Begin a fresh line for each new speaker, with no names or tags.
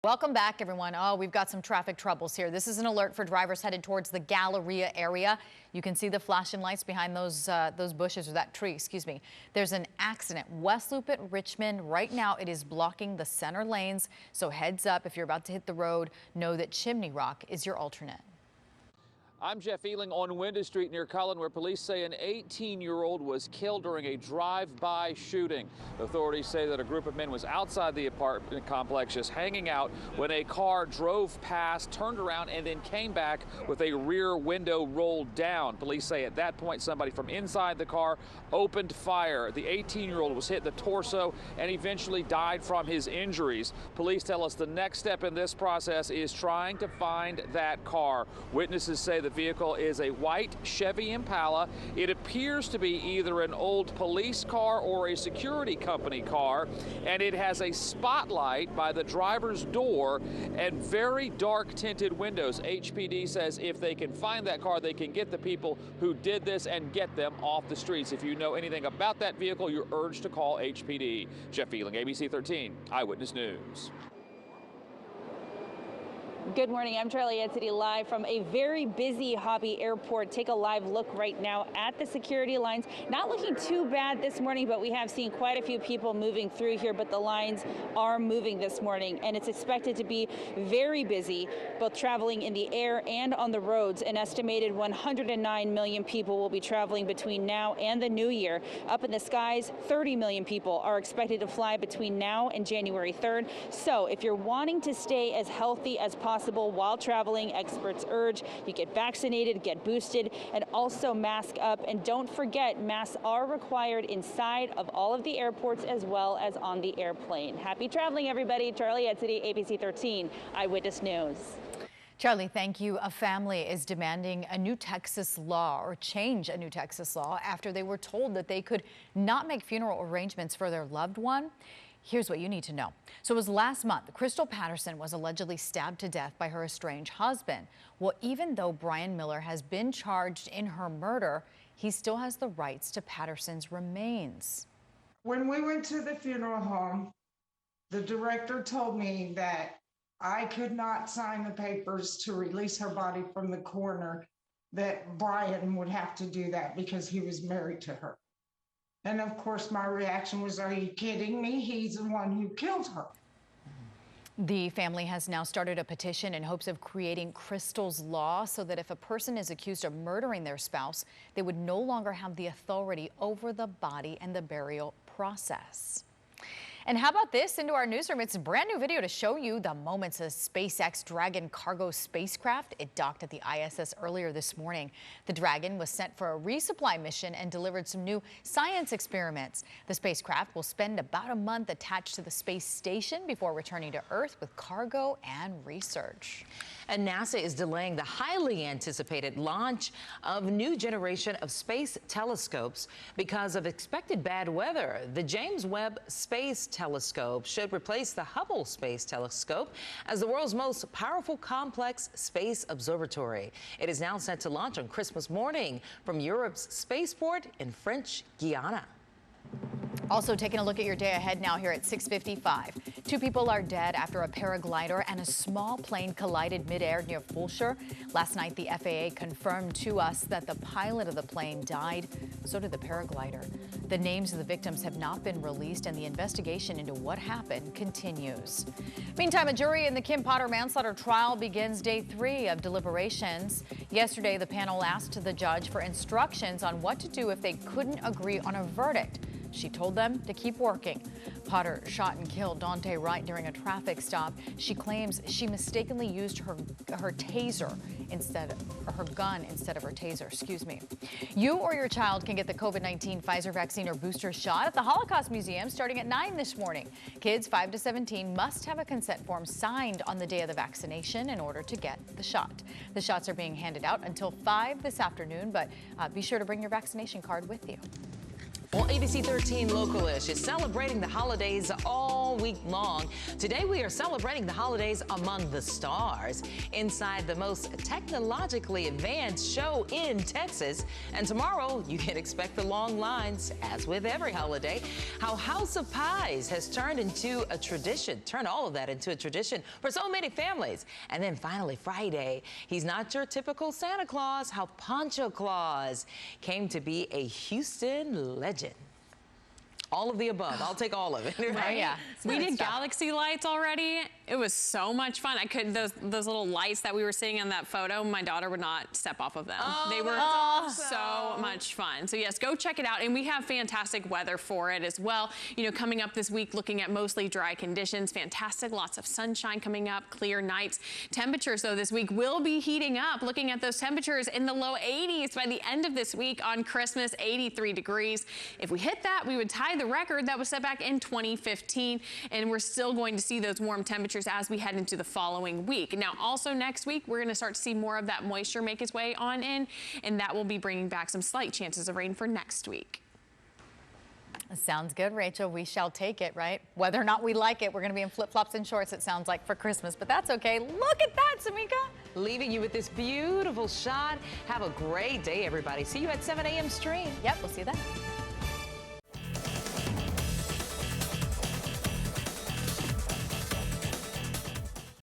Welcome back, everyone. Oh, we've got some traffic troubles here. This is an alert for drivers headed towards the Galleria area. You can see the flashing lights behind those bushes, or that tree, excuse me. There's an accident West Loop at Richmond. Right now, it is blocking the center lanes. So heads up if you're about to hit the road. Know that Chimney Rock is your alternate.
I'm Jeff Ealing on Window Street near Cullen, where police say an 18-year-old was killed during a drive-by shooting. Authorities say that a group of men was outside the apartment complex just hanging out when a car drove past, turned around, and then came back with a rear window rolled down. Police say at that point somebody from inside the car opened fire. The 18-year-old was hit in the torso and eventually died from his injuries. Police tell us the next step in this process is trying to find that car. Witnesses say the vehicle is a white Chevy Impala. It appears to be either an old police car or a security company car, and it has a spotlight by the driver's door and very dark tinted windows. HPD says if they can find that car, they can get the people who did this and get them off the streets. If you know anything about that vehicle, you're urged to call HPD. Jeff Ealing, ABC 13, Eyewitness News.
Good morning. I'm Charlie City live from a very busy Hobby Airport. Take a live look right now at the security lines. Not looking too bad this morning, but we have seen quite a few people moving through here, but the lines are moving this morning, and it's expected to be very busy, both traveling in the air and on the roads. An estimated 109 million people will be traveling between now and the new year. Up in the skies, 30 million people are expected to fly between now and January 3rd. So if you're wanting to stay as healthy as possible while traveling, experts urge you get vaccinated, get boosted, and also mask up. And don't forget, masks are required inside of all of the airports as well as on the airplane. Happy traveling, everybody. Charlie City, ABC 13, Eyewitness News.
Charlie, thank you. A family is demanding a new Texas law, or change a new Texas law, after they were told that they could not make funeral arrangements for their loved one. Here's what you need to know. So it was last month, Crystal Patterson was allegedly stabbed to death by her estranged husband. Well, even though Brian Miller has been charged in her murder, he still has the rights to Patterson's remains.
When we went to the funeral home, the director told me that I could not sign the papers to release her body from the coroner, that Brian would have to do that because he was married to her. And of course, my reaction was, are you kidding me? He's the one who killed her.
The family has now started a petition in hopes of creating Crystal's law so that if a person is accused of murdering their spouse, they would no longer have the authority over the body and the burial process. And how about this? Into our newsroom, it's a brand new video to show you the moments of SpaceX Dragon cargo spacecraft. It docked at the ISS earlier this morning. The Dragon was sent for a resupply mission and delivered some new science experiments. The spacecraft will spend about a month attached to the space station before returning to Earth with cargo and research.
And NASA is delaying the highly anticipated launch of a new generation of space telescopes because of expected bad weather. The James Webb Space Telescope should replace the Hubble Space Telescope as the world's most powerful complex space observatory. It is now set to launch on Christmas morning from Europe's spaceport in French Guiana.
Also taking a look at your day ahead now here at 6:55. 2 people are dead after a paraglider and a small plane collided midair near Fulshire. Last night, the FAA confirmed to us that the pilot of the plane died. So did the paraglider. The names of the victims have not been released, and the investigation into what happened continues. Meantime, a jury in the Kim Potter manslaughter trial begins day 3 of deliberations. Yesterday, the panel asked the judge for instructions on what to do if they couldn't agree on a verdict. She told them to keep working. Potter shot and killed Dante Wright during a traffic stop. She claims she mistakenly used her taser instead of her gun instead of her taser, excuse me. You or your child can get the COVID-19 Pfizer vaccine or booster shot at the Holocaust Museum starting at 9 this morning. Kids 5 to 17 must have a consent form signed on the day of the vaccination in order to get the shot. The shots are being handed out until 5 this afternoon, but be sure to bring your vaccination card with you.
Well, ABC13 Localish is celebrating the holidays all week long. Today, we are celebrating the holidays among the stars inside the most technologically advanced show in Texas. And tomorrow, you can expect the long lines, as with every holiday. How House of Pies has turned all of that into a tradition for so many families. And then finally, Friday, he's not your typical Santa Claus. How Poncho Claus came to be a Houston legend. All of the above. I'll take all of it. Right?
Oh, yeah.
We did galaxy lights already. It was so much fun. Those little lights that we were seeing on that photo, my daughter would not step off of them.
Oh,
they were
awesome.
so much fun. So yes, go check it out. And we have fantastic weather for it as well. You know, coming up this week, looking at mostly dry conditions, fantastic, lots of sunshine coming up, clear nights. Temperatures though this week will be heating up. Looking at those temperatures in the low 80s by the end of this week on Christmas, 83 degrees. If we hit that, we would tie the record that was set back in 2015, and we're still going to see those warm temperatures as we head into the following week. Now, also next week, we're going to start to see more of that moisture make its way on in, and that will be bringing back some slight chances of rain for next week.
Sounds good, Rachel. We shall take it, right? Whether or not we like it, we're going to be in flip-flops and shorts, it sounds like, for Christmas, but that's okay. Look at that, Samika.
Leaving you with this beautiful shot. Have a great day, everybody. See you at 7 a.m. stream.
Yep, we'll see you then.